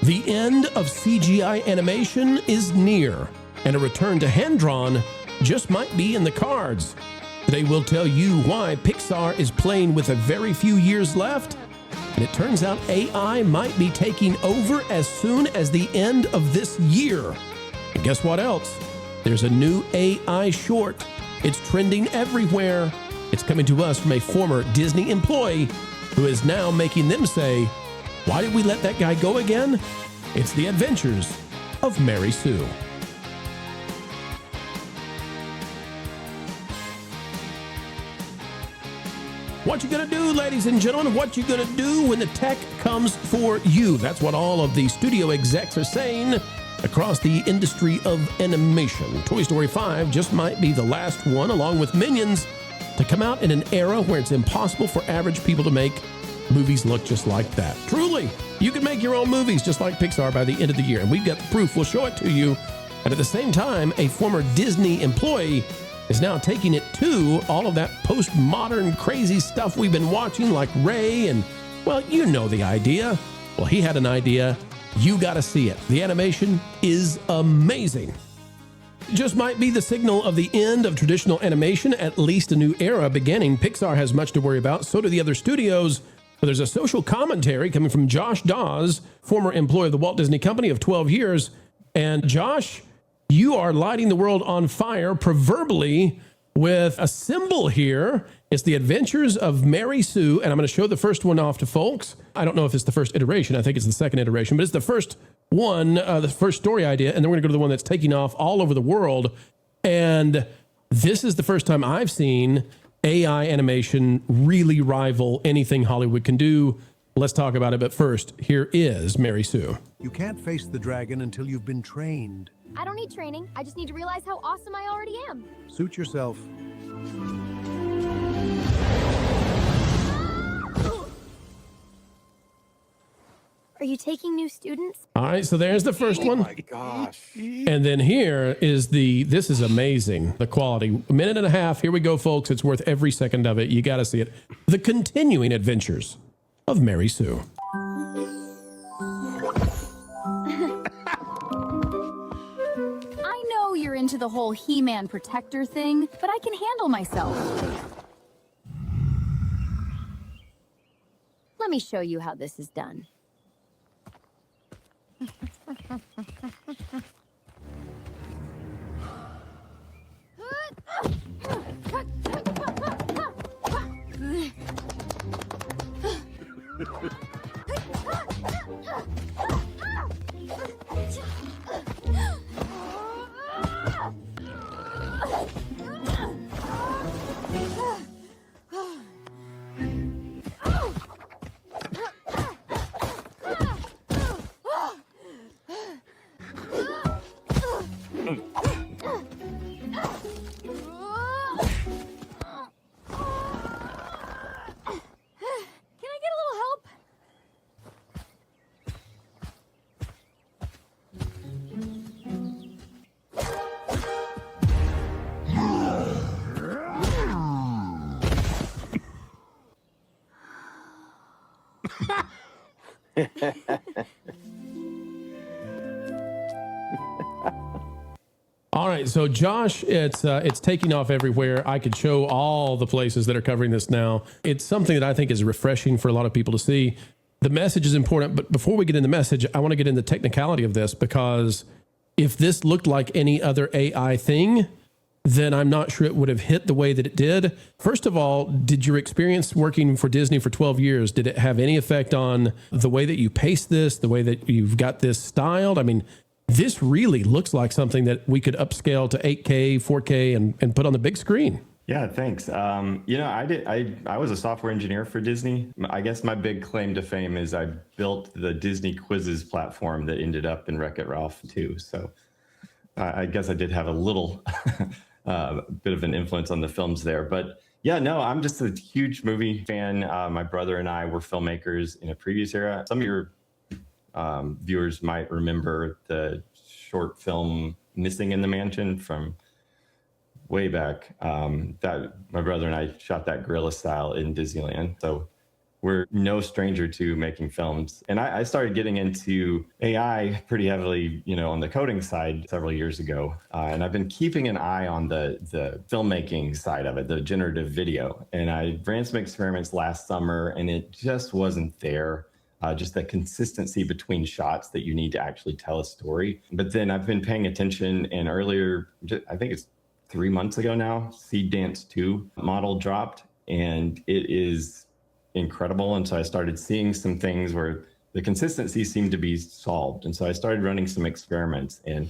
The end of CGI animation is near, and a return to hand-drawn just might be in the cards. Today we'll tell you why Pixar is playing with a very few years left, and it turns out AI might be taking over as soon as the end of this year. And guess what else? There's a new AI short. It's trending everywhere. It's coming to us from a former Disney employee who is now making them say, why did we let that guy go again? It's the adventures of Mary Sue. What you gonna do, ladies and gentlemen? What you gonna do when the tech comes for you? That's what all of the studio execs are saying across the industry of animation. Toy Story 5 just might be the last one, along with Minions, to come out in an era where it's impossible for average people to make movies look just like that. Truly, you can make your own movies just like Pixar by the end of the year, and we've got the proof. We'll show it to you. And at the same time, a former Disney employee is now taking it to all of that postmodern crazy stuff we've been watching, like Ray, and, well, you know the idea. Well, he had an idea. You got to see it. The animation is amazing. Just might be the signal of the end of traditional animation, at least a new era beginning. Pixar has much to worry about. So do the other studios. But there's a social commentary coming from Josh Dawes, former employee of the Walt Disney Company of 12 years. And Josh, you are lighting the world on fire, proverbially, with a symbol here. It's the Adventures of Mary Sue, and I'm going to show the first one off to folks. I don't know if it's the first iteration. I think it's the second iteration, but it's the first one, the first story idea, and then we're going to go to the one that's taking off all over the world. And this is the first time I've seen AI animation really rival anything Hollywood can do. Let's talk about it, but first, here is Mary Sue. You can't face the dragon until you've been trained. I don't need training. I just need to realize how awesome I already am. Suit yourself. Are you taking new students? All right, so there's the first one. Oh my gosh. And then here is this is amazing, the quality. A minute and a half, here we go, folks. It's worth every second of it. You got to see it. The continuing adventures of Mary Sue. I know you're into the whole He-Man protector thing, but I can handle myself. Let me show you how this is done. All right, so Josh, it's taking off everywhere. I could show all the places that are covering this now. It's something that I think is refreshing for a lot of people to see. The message is important, but before we get into the message, I want to get into the technicality of this, because if this looked like any other AI thing, then I'm not sure it would have hit the way that it did. First of all, did your experience working for Disney for 12 years, did it have any effect on the way that you pace this, the way that you've got this styled? I mean, this really looks like something that we could upscale to 8K, 4K, and put on the big screen. Yeah, thanks. I was a software engineer for Disney. I guess my big claim to fame is I built the Disney Quizzes platform that ended up in Wreck-It Ralph too. So I guess I did have a little bit of an influence on the films there. But yeah, no, I'm just a huge movie fan. My brother and I were filmmakers in a previous era. Some of your viewers might remember the short film Missing in the Mansion from way back. That my brother and I shot that guerrilla style in Disneyland. So we're no stranger to making films. And I started getting into AI pretty heavily, on the coding side several years ago. And I've been keeping an eye on the filmmaking side of it, the generative video. And I ran some experiments last summer, and it just wasn't there. Just the consistency between shots that you need to actually tell a story. But then I've been paying attention, and earlier, I think it's 3 months ago now, Seed Dance 2 model dropped, and it is incredible. And so I started seeing some things where the consistency seemed to be solved. And so I started running some experiments and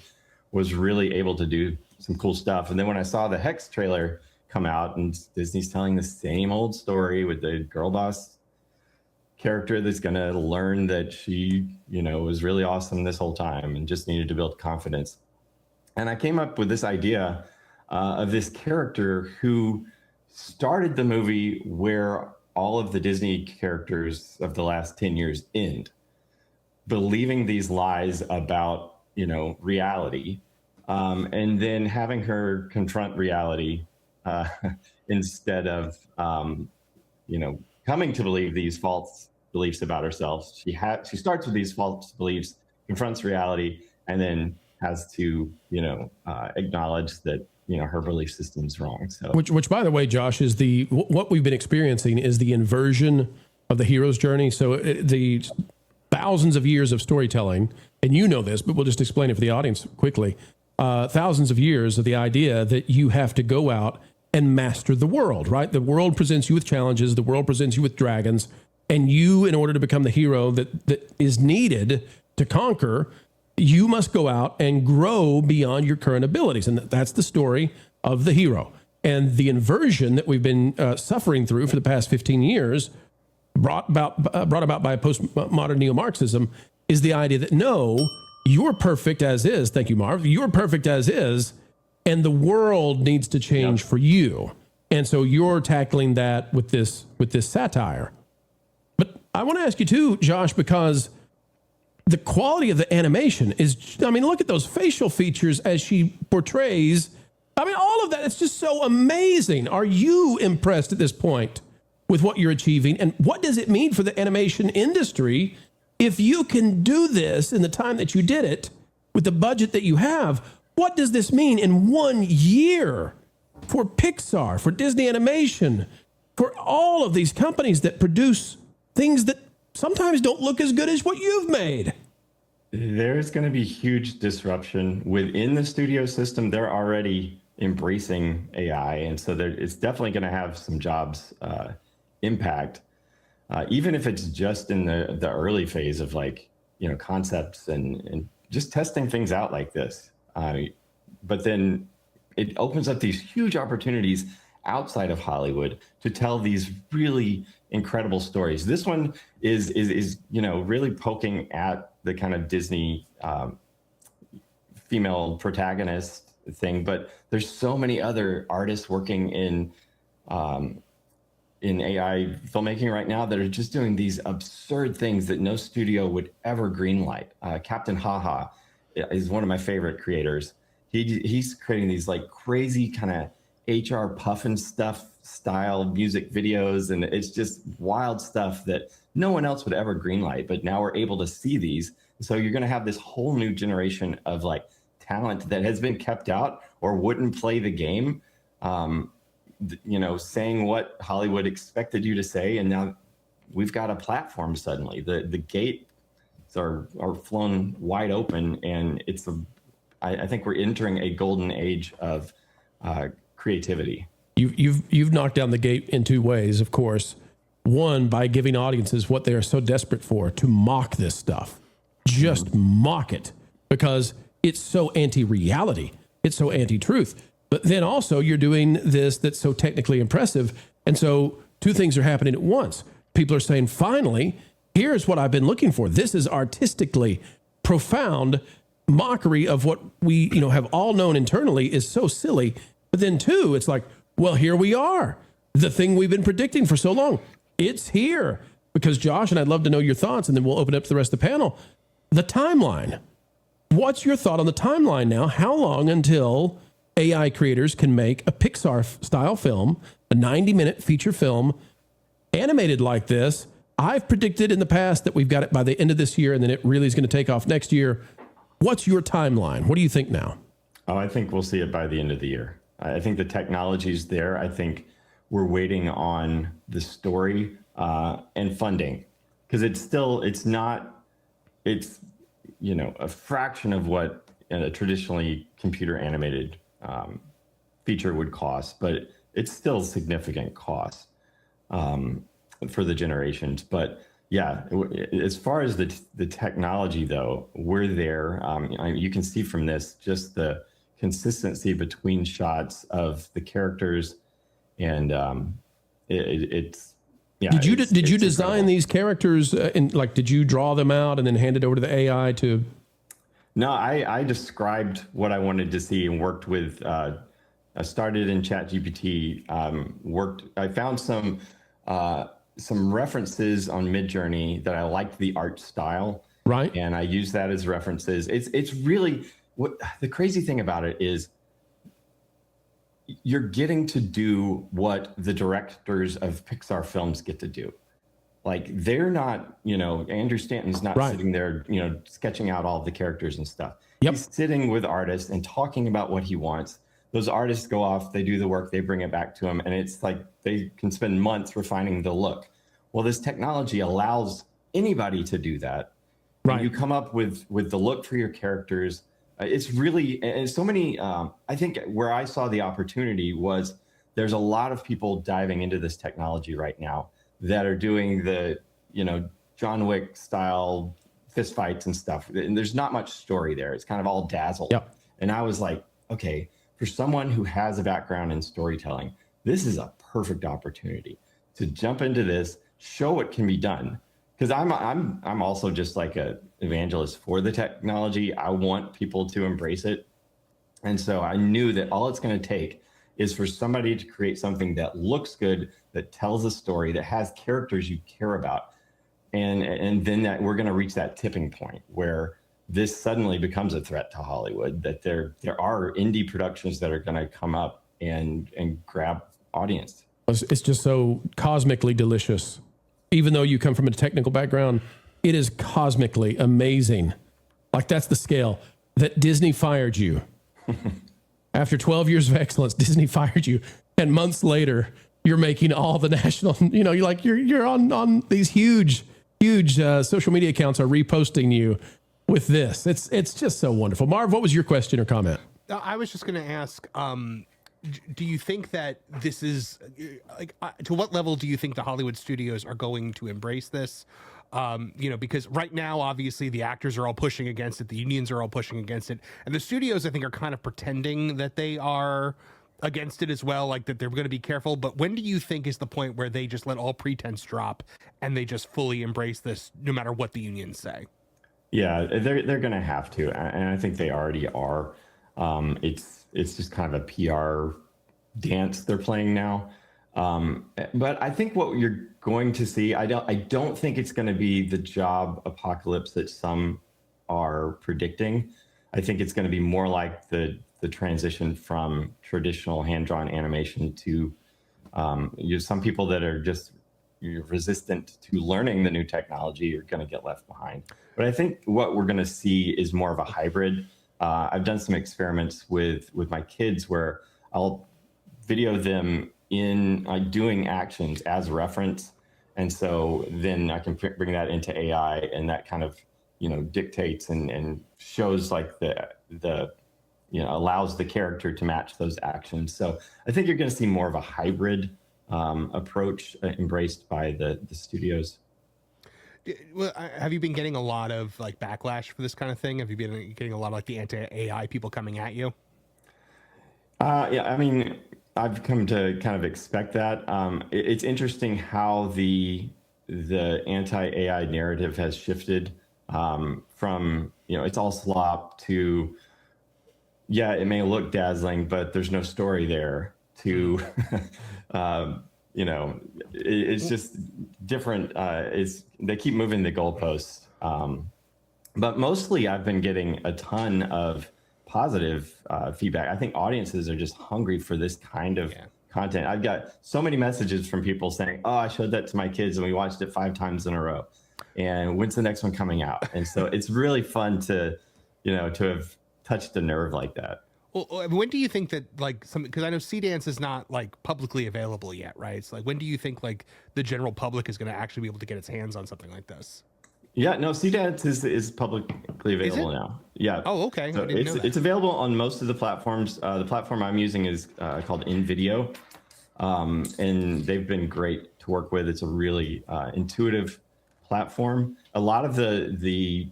was really able to do some cool stuff. And then when I saw the Hex trailer come out, and Disney's telling the same old story with the girl boss character that's going to learn that she, was really awesome this whole time and just needed to build confidence. And I came up with this idea of this character who started the movie where all of the Disney characters of the last 10 years end, believing these lies about, reality, and then having her confront reality instead of, coming to believe these false beliefs about herself. She starts with these false beliefs, confronts reality, and then has to, acknowledge that her belief system's wrong. So, which by the way, Josh, is what we've been experiencing is the inversion of the hero's journey. So the thousands of years of storytelling, and you know this, but we'll just explain it for the audience quickly. Thousands of years of the idea that you have to go out and master the world, right? The world presents you with challenges. The world presents you with dragons, and you, in order to become the hero that is needed to conquer, you must go out and grow beyond your current abilities. And that's the story of the hero. And the inversion that we've been suffering through for the past 15 years, brought about by postmodern neo-Marxism, is the idea that, no, you're perfect as is. Thank you, Marv. You're perfect as is, and the world needs to change for you. And so you're tackling that with this satire. But I want to ask you too, Josh, because the quality of the animation is, look at those facial features as she portrays. All of that, it's just so amazing. Are you impressed at this point with what you're achieving? And what does it mean for the animation industry if you can do this in the time that you did it with the budget that you have? What does this mean in 1 year for Pixar, for Disney Animation, for all of these companies that produce things that sometimes don't look as good as what you've made? There's going to be huge disruption within the studio system. They're already embracing AI, and so it's definitely going to have some jobs impact, even if it's just in the early phase of concepts and just testing things out like this. But then it opens up these huge opportunities outside of Hollywood to tell these really incredible stories. This one is really poking at the kind of Disney female protagonist thing, but there's so many other artists working in AI filmmaking right now that are just doing these absurd things that no studio would ever greenlight. Captain Haha is one of my favorite creators. He's creating these crazy kind of HR Puffin stuff style music videos, and it's just wild stuff that no one else would ever greenlight, but now we're able to see these. So you're going to have this whole new generation of talent that has been kept out or wouldn't play the game, saying what Hollywood expected you to say, and now we've got a platform suddenly. The gates are flown wide open, and I think we're entering a golden age of creativity. You've knocked down the gate in two ways, of course. One, by giving audiences what they are so desperate for, to mock this stuff. Just mock it, because it's so anti-reality. It's so anti-truth. But then also you're doing this that's so technically impressive. And so two things are happening at once. People are saying, finally, here's what I've been looking for. This is artistically profound mockery of what we, have all known internally is so silly. But then two, it's like, well, here we are. The thing we've been predicting for so long. It's here. Because Josh, and I'd love to know your thoughts, and then we'll open up to the rest of the panel. The timeline. What's your thought on the timeline now? How long until AI creators can make a Pixar style film, a 90-minute feature film, animated like this, I've predicted in the past that we've got it by the end of this year, and then it really is going to take off next year. What's your timeline? What do you think now? Oh, I think we'll see it by the end of the year. I think the technology's there. I think we're waiting on the story and funding, because it's not a fraction of what a traditionally computer animated feature would cost, but it's still significant cost for the generations. But yeah, as far as the technology though, we're there. You can see from this just the consistency between shots of the characters, and it's yeah. Did you it's design incredible. these characters did you draw them out and then hand it over to the AI to? No, I described what I wanted to see and worked with. I started in ChatGPT. I found some references on Midjourney that I liked the art style. Right. And I use that as references. It's really what the crazy thing about it is, you're getting to do what the directors of Pixar films get to do. Like, they're not, Andrew Stanton's not Right. sitting there, sketching out all the characters and stuff. Yep. He's sitting with artists and talking about what he wants. Those artists go off, they do the work, they bring it back to him, and it's like they can spend months refining the look. Well, this technology allows anybody to do that. Right. And you come up with the look for your characters. It's really, and so many, I think where I saw the opportunity was there's a lot of people diving into this technology right now that are doing the, John Wick style fist fights and stuff. And there's not much story there. It's kind of all dazzle. Yep. And I was like, okay, for someone who has a background in storytelling, this is a perfect opportunity to jump into this, show what can be done. Because I'm also just like a evangelist for the technology. I want people to embrace it. And so I knew that all it's going to take is for somebody to create something that looks good, that tells a story, that has characters you care about. And then that we're going to reach that tipping point where this suddenly becomes a threat to Hollywood, that there are indie productions that are going to come up and grab audience. It's just so cosmically delicious. Even though you come from a technical background, it is cosmically amazing. Like, that's the scale that Disney fired you. After 12 years of excellence, Disney fired you. And months later, you're making all the national, you're on these huge social media accounts are reposting you with this. It's just so wonderful. Marv, what was your question or comment? I was just going to ask, do you think that this is to what level do you think the Hollywood studios are going to embrace this? Because right now, obviously, the actors are all pushing against it. The unions are all pushing against it. And the studios, I think, are kind of pretending that they are against it as well, like that they're going to be careful. But when do you think is the point where they just let all pretense drop and they just fully embrace this, no matter what the unions say? Yeah, they're going to have to. And I think they already are. It's just kind of a PR dance they're playing now. But I think what you're going to see, I don't think it's going to be the job apocalypse that some are predicting. I think it's going to be more like the transition from traditional hand-drawn animation to some people that are just resistant to learning the new technology are going to get left behind. But I think what we're going to see is more of a hybrid. I've done some experiments with my kids where I'll video them in doing actions as reference. And so then I can bring that into AI, and that kind of, dictates and shows like the allows the character to match those actions. So I think you're going to see more of a hybrid approach embraced by the studios. Well, have you been getting a lot of backlash for this kind of thing? Have you been getting a lot of the anti-AI people coming at you? Yeah, I mean, I've come to kind of expect that. It's interesting how the anti-AI narrative has shifted from, it's all slop to, yeah, it may look dazzling, but there's no story there, to, it's just different. They keep moving the goalposts. But mostly I've been getting a ton of positive feedback. I think audiences are just hungry for this kind of content. I've got so many messages from people saying, "Oh, I showed that to my kids and we watched it 5 times in a row. And when's the next one coming out?" And so it's really fun to have touched a nerve like that. Well, when do you think that because I know Seedance is not like publicly available yet, right? So like, when do you think like the general public is going to actually be able to get its hands on something like this? Yeah, no, Seedance is publicly available now. Yeah. Oh, okay. So I didn't know that. it's available on most of the platforms. The platform I'm using is called InVideo, and they've been great to work with. It's a really intuitive platform. A lot of the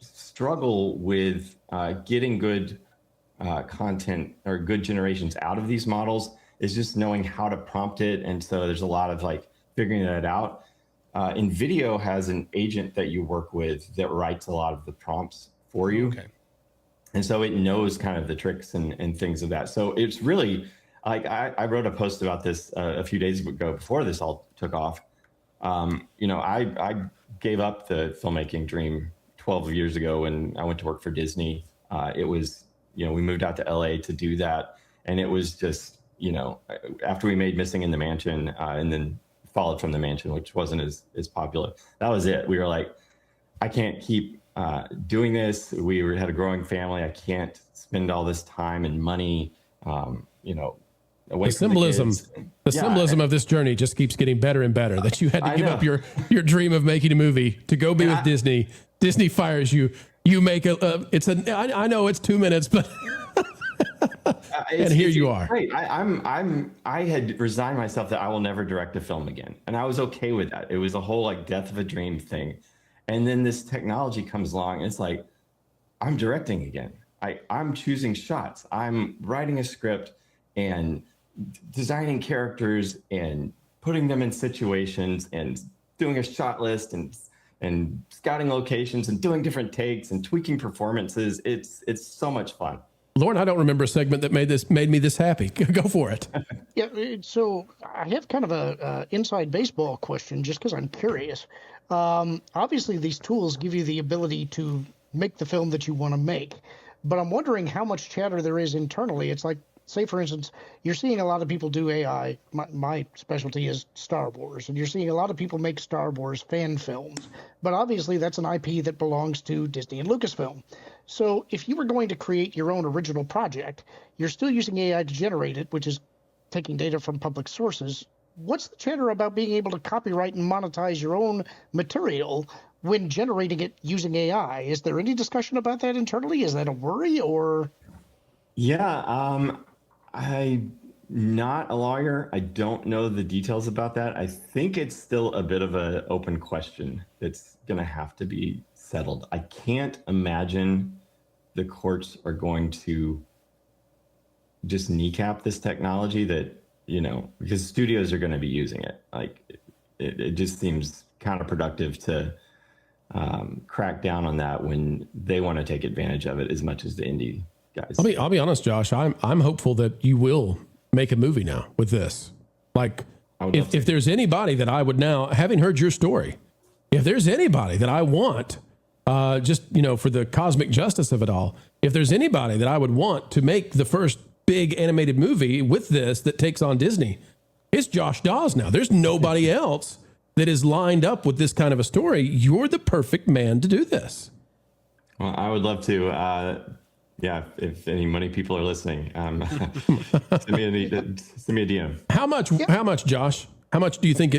struggle with getting good content or good generations out of these models is just knowing how to prompt it, and so there's a lot of like figuring that out. InVideo has an agent that you work with that writes a lot of the prompts for you. Okay. And so it knows kind of the tricks and things of that. So it's really like I wrote a post about this a few days ago before this all took off. I gave up the filmmaking dream 12 years ago when I went to work for Disney. It was, we moved out to LA to do that. And it was just, after we made Missing in the Mansion and then followed from the Mansion, which wasn't as popular. That was it. We were like, I can't keep doing this. We had a growing family. I can't spend all this time and money, away the symbolism, symbolism of this journey just keeps getting better and better. That you had to give up your dream of making a movie to go be with Disney. Disney fires you. You make I know it's 2 minutes, but and here you are. Great. I had resigned myself that I will never direct a film again, and I was okay with that. It was a whole like death of a dream thing, and then this technology comes along. And it's like I'm directing again. I'm choosing shots. I'm writing a script and designing characters and putting them in situations and doing a shot list and scouting locations and doing different takes and tweaking performances. It's so much fun. Lauren, I don't remember a segment that made me this happy. Go for it. Yeah, so I have kind of a inside baseball question just because I'm curious. Obviously, these tools give you the ability to make the film that you want to make, but I'm wondering how much chatter there is internally. It's like, say, for instance, you're seeing a lot of people do AI. My specialty is Star Wars, and you're seeing a lot of people make Star Wars fan films. But obviously, that's an IP that belongs to Disney and Lucasfilm. So if you were going to create your own original project, you're still using AI to generate it, which is taking data from public sources. What's the chatter about being able to copyright and monetize your own material when generating it using AI? Is there any discussion about that internally? Is that a worry or? Yeah, I'm not a lawyer. I don't know the details about that. I think it's still a bit of an open question that's going to have to be settled. I can't imagine the courts are going to just kneecap this technology that, because studios are going to be using it. Like it just seems counterproductive to crack down on that when they want to take advantage of it as much as the indie guys. I'll be honest, Josh. I'm hopeful that you will make a movie now with this. Like, if there's anybody that I would now, having heard your story, if there's anybody that I want, for the cosmic justice of it all, if there's anybody that I would want to make the first big animated movie with this that takes on Disney, it's Josh Dawes now. There's nobody else that is lined up with this kind of a story. You're the perfect man to do this. Well, I would love to. If any money people are listening, send me a DM. How much, Josh? How much do you think,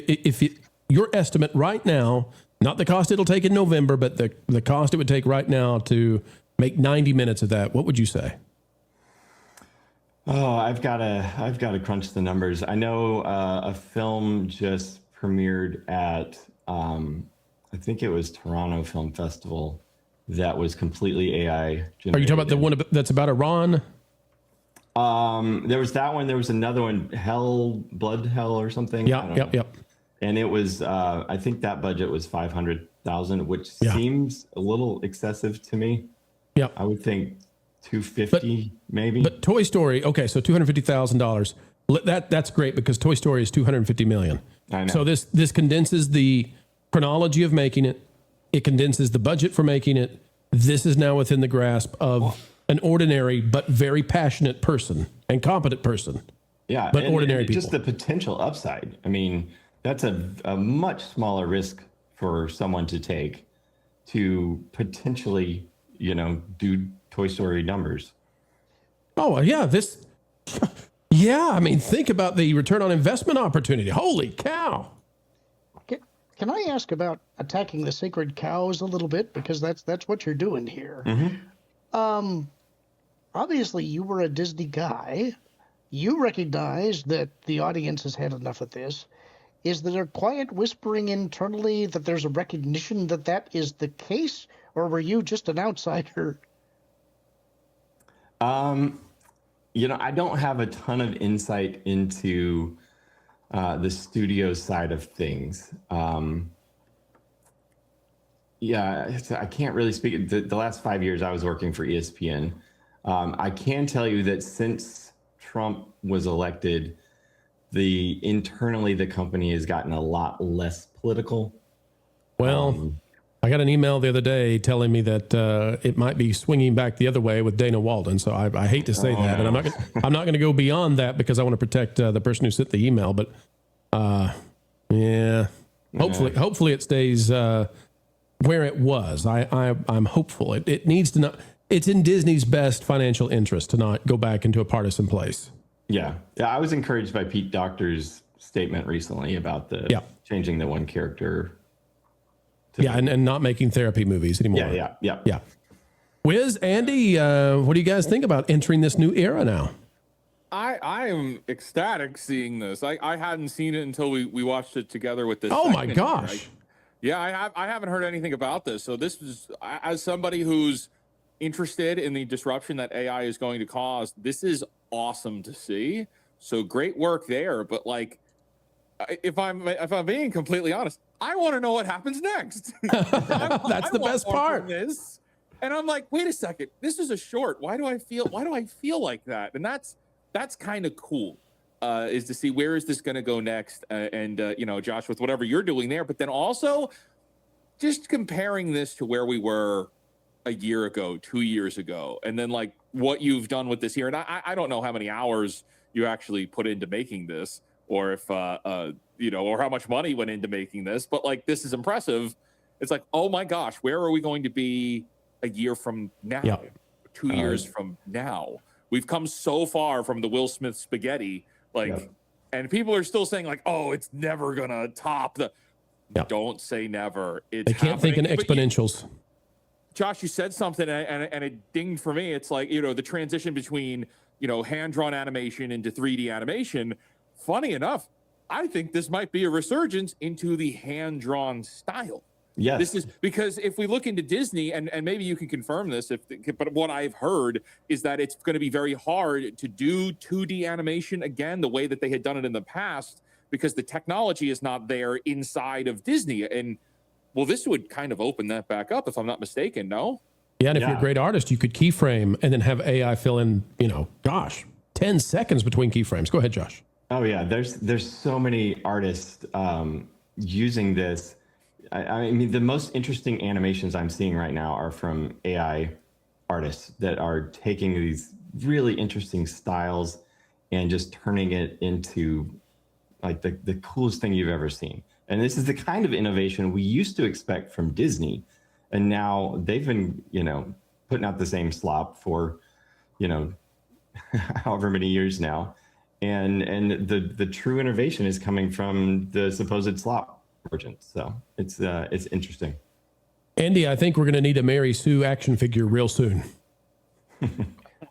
your estimate right now, not the cost it'll take in November, but the cost it would take right now to make 90 minutes of that, what would you say? Oh, I've got to crunch the numbers. I know a film just premiered at, I think it was Toronto Film Festival, that was completely AI generated. Are you talking about the one that's about Iran? There was that one. There was another one, Blood Hell or something. Yep. And it was, I think that budget was $500,000, which seems a little excessive to me. Yeah, I would think $250 maybe. But Toy Story, okay, so $250,000. That's great because Toy Story is $250 million. I know. So this condenses the chronology of making it. It condenses the budget for making it. This is now within the grasp of an ordinary but very passionate person and competent person. Yeah, but and ordinary people. Just the potential upside. I mean, that's a much smaller risk for someone to take to potentially, do Toy Story numbers. Oh, yeah, yeah, I mean, think about the return on investment opportunity. Holy cow. Can I ask about attacking the sacred cows a little bit? Because that's what you're doing here. Mm-hmm. Obviously, you were a Disney guy. You recognize that the audience has had enough of this. Is there a quiet whispering internally that there's a recognition that that is the case? Or were you just an outsider? I don't have a ton of insight into the studio side of things. I can't really speak. The last 5 years I was working for ESPN. I can tell you that since Trump was elected, internally the company has gotten a lot less political. Well, I got an email the other day telling me that it might be swinging back the other way with Dana Walden. So I hate to say that, and I'm not going to go beyond that because I want to protect the person who sent the email. But hopefully it stays where it was. I'm hopeful. It needs to not. It's in Disney's best financial interest to not go back into a partisan place. Yeah. I was encouraged by Pete Docter's statement recently about changing the one character. And not making therapy movies anymore. Yeah. Wiz, Andy, what do you guys think about entering this new era now? I am ecstatic seeing this. I hadn't seen it until we watched it together with this. Oh my gosh. I haven't heard anything about this. So this was, as somebody who's interested in the disruption that AI is going to cause, this is awesome to see. So great work there. But like, if I'm being completely honest, I want to know what happens next. That's the best part. This, and I'm like, wait a second, this is a short. Why do I feel like that? And that's kind of cool. Is to see where is this going to go next, and Josh, with whatever you're doing there, but then also just comparing this to where we were a year ago, 2 years ago, and then like what you've done with this here. And I don't know how many hours you actually put into making this, or if or how much money went into making this, but like this is impressive. It's like, oh my gosh, where are we going to be a year from now? Yep. 2 years from now? We've come so far from the Will Smith spaghetti, and people are still saying like, oh, it's never gonna top the. Yep. Don't say never. It's they can't think in exponentials. Josh, you said something and it dinged for me. It's like, the transition between, hand-drawn animation into 3D animation. Funny enough, I think this might be a resurgence into the hand-drawn style. Yes. This is because if we look into Disney, and maybe you can confirm this, but what I've heard is that it's going to be very hard to do 2D animation again the way that they had done it in the past, because the technology is not there inside of Disney. And well, this would kind of open that back up, if I'm not mistaken, no? Yeah, and if you're a great artist, you could keyframe and then have AI fill in, 10 seconds between keyframes. Go ahead, Josh. Oh yeah, there's so many artists using this. I mean, the most interesting animations I'm seeing right now are from AI artists that are taking these really interesting styles and just turning it into like the coolest thing you've ever seen. And this is the kind of innovation we used to expect from Disney. And now they've been, putting out the same slop for, however many years now. And the true innovation is coming from the supposed slop version. So it's interesting. Andy, I think we're going to need a Mary Sue action figure real soon.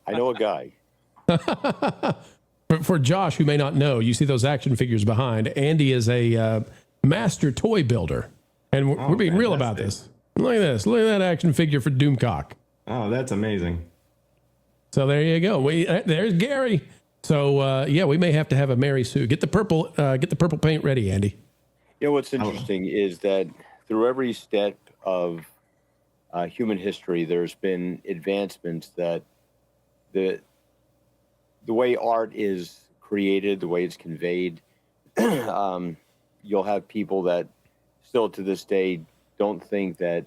I know a guy. For Josh, who may not know, you see those action figures behind. Andy is a master toy builder. And we're being real about this. Look at this. Look at that action figure for Doomcock. Oh, that's amazing. So there you go. There's Gary. So we may have to have a Mary Sue. Get the purple paint ready, Andy. What's interesting is that through every step of human history, there's been advancements that the way art is created, the way it's conveyed, you'll have people that still to this day don't think that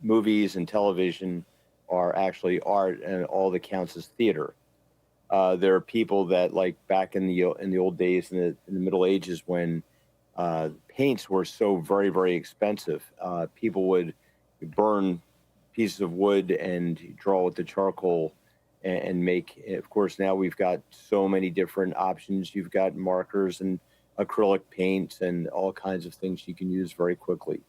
movies and television are actually art and all that counts is theater. There are people that, like back in the old days, in the Middle Ages, when paints were so very, very expensive, people would burn pieces of wood and draw with the charcoal and make. Of course, now we've got so many different options. You've got markers and acrylic paints and all kinds of things you can use very quickly.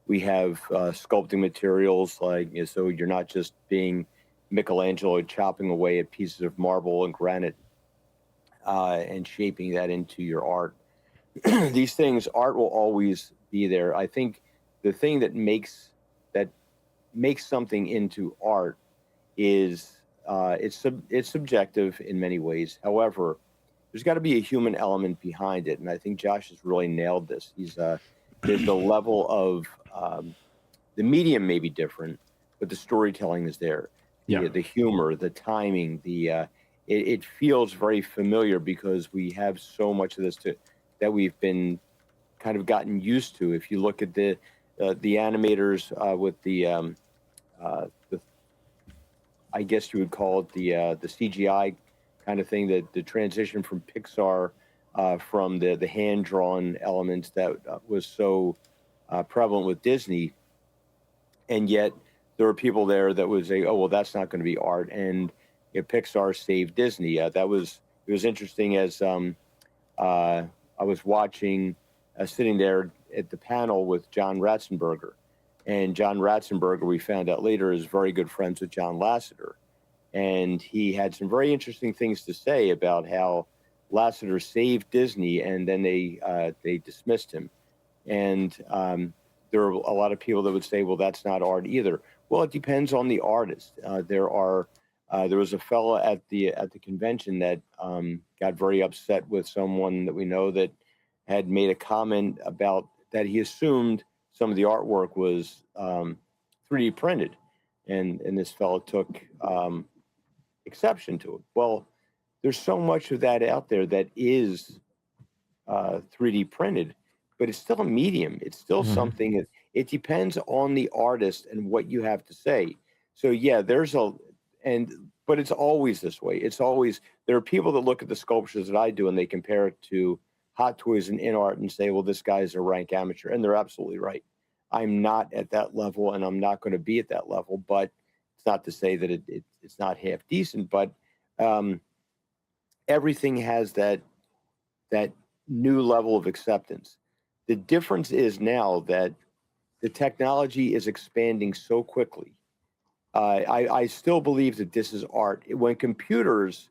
We have sculpting materials, like, so you're not just being Michelangelo chopping away at pieces of marble and granite and shaping that into your art. These things, art will always be there. I think the thing that makes something into art is it's subjective in many ways. However, there's got to be a human element behind it, and I think Josh has really nailed this. He's the level of the medium may be different, but the storytelling is there. Yeah. The humor, the timing, it feels very familiar because we have so much of this that we've been kind of gotten used to. If you look at the animators with the I guess you would call it the CGI kind of thing, that the transition from Pixar from the hand-drawn elements that was so prevalent with Disney, and yet there were people there that would say, "Oh, well, that's not going to be art," and Pixar saved Disney. It was interesting as I was watching, sitting there at the panel with John Ratzenberger, and John Ratzenberger, we found out later, is very good friends with John Lasseter, and he had some very interesting things to say about how Lasseter saved Disney, and then they dismissed him. And there are a lot of people that would say, "Well, that's not art either." Well, it depends on the artist. There was a fellow at the convention that got very upset with someone that we know that had made a comment about that he assumed some of the artwork was 3D printed, and this fellow took exception to it. Well, there's so much of that out there that is 3D printed, but it's still a medium. It's still something that it depends on the artist and what you have to say. So yeah, but it's always this way. It's always, there are people that look at the sculptures that I do and they compare it to Hot Toys and in art and say, well, this guy's a rank amateur, and they're absolutely right. I'm not at that level, and I'm not going to be at that level, but it's not to say that it's not half decent, but everything has that new level of acceptance. The difference is now that the technology is expanding so quickly. I still believe that this is art. When computers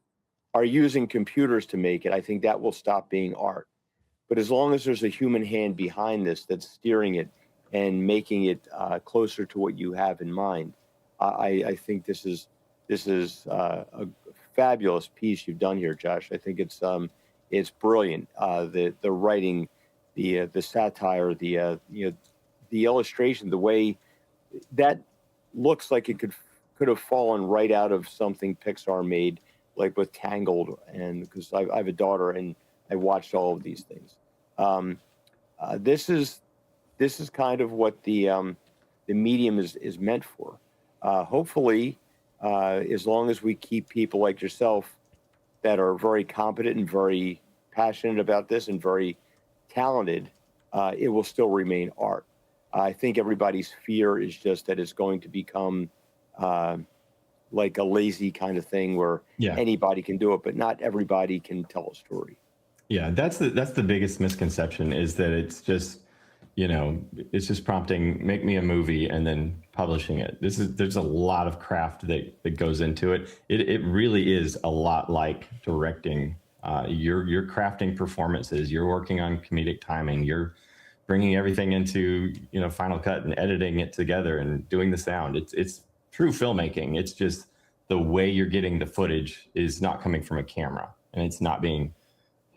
are using computers to make it, I think that will stop being art. But as long as there's a human hand behind this that's steering it and making it closer to what you have in mind, I think this is a fabulous piece you've done here, Josh. I think it's brilliant. The writing, the satire, the illustration, the way that looks like it could have fallen right out of something Pixar made, like with Tangled, and because I have a daughter and I watched all of these things. This is kind of what the medium is meant for. Hopefully, as long as we keep people like yourself that are very competent and very passionate about this and very talented, it will still remain art. I think everybody's fear is just that it's going to become like a lazy kind of thing where anybody can do it, but not everybody can tell a story. Yeah, that's the biggest misconception, is that it's just, it's just prompting, make me a movie and then publishing it. There's a lot of craft that goes into it. It really is a lot like directing. You're crafting performances. You're working on comedic timing. You're bringing everything into Final Cut and editing it together and doing the sound. It's true filmmaking. It's just the way you're getting the footage is not coming from a camera, and it's not being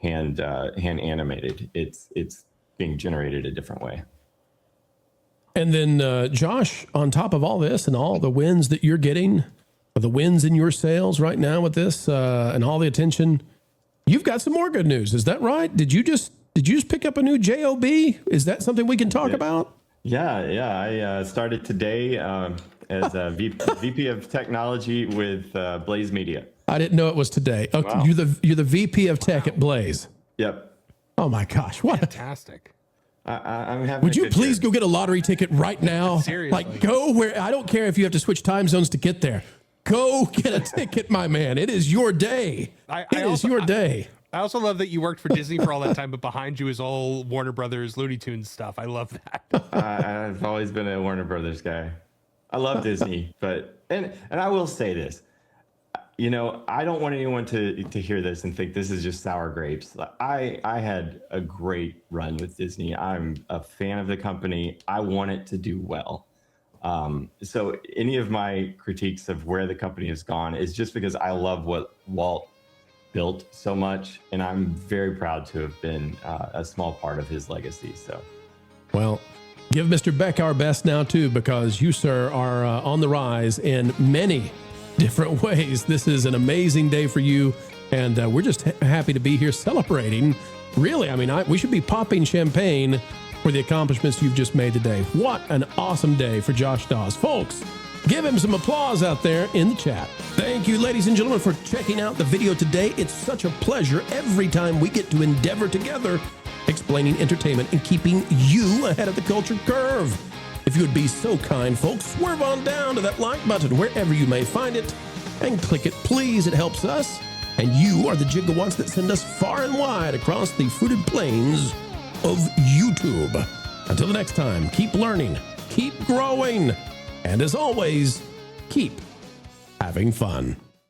hand animated. It's being generated a different way. And then Josh, on top of all this and all the wins that you're getting, the wins in your sales right now with this and all the attention, you've got some more good news. Is that right? Did you just pick up a new job? Is that something we can talk about? Yeah. I started today as a VP of technology with Blaze Media. I didn't know it was today. Okay, Wow. you're the VP of Tech at Blaze. Yep. Oh my gosh, what? Fantastic. I'm having. Would a you good please year. go get a lottery ticket right now? Seriously. Like, go where, I don't care if you have to switch time zones to get there. Go get a ticket, my man. It is your day. It is your day. I also love that you worked for Disney for all that time, but behind you is all Warner Brothers, Looney Tunes stuff. I love that. I've always been a Warner Brothers guy. I love Disney, but and I will say this. You know, I don't want anyone to hear this and think this is just sour grapes. I had a great run with Disney. I'm a fan of the company. I want it to do well. So any of my critiques of where the company has gone is just because I love what Walt built so much, and I'm very proud to have been a small part of his legacy. So, Well, give Mr. Beck our best now, too, because you, sir, are on the rise in many different ways. This is an amazing day for you, and we're just happy to be here celebrating. Really, I mean, we should be popping champagne for the accomplishments you've just made today. What an awesome day for Josh Dawes. Folks, give him some applause out there in the chat. Thank you, ladies and gentlemen, for checking out the video today. It's such a pleasure every time we get to endeavor together, explaining entertainment and keeping you ahead of the culture curve. If you would be so kind, folks, swerve on down to that like button wherever you may find it and click it, please. It helps us. And you are the gigawatts that send us far and wide across the fruited plains of YouTube. Until the next time, keep learning, keep growing, and as always, keep having fun.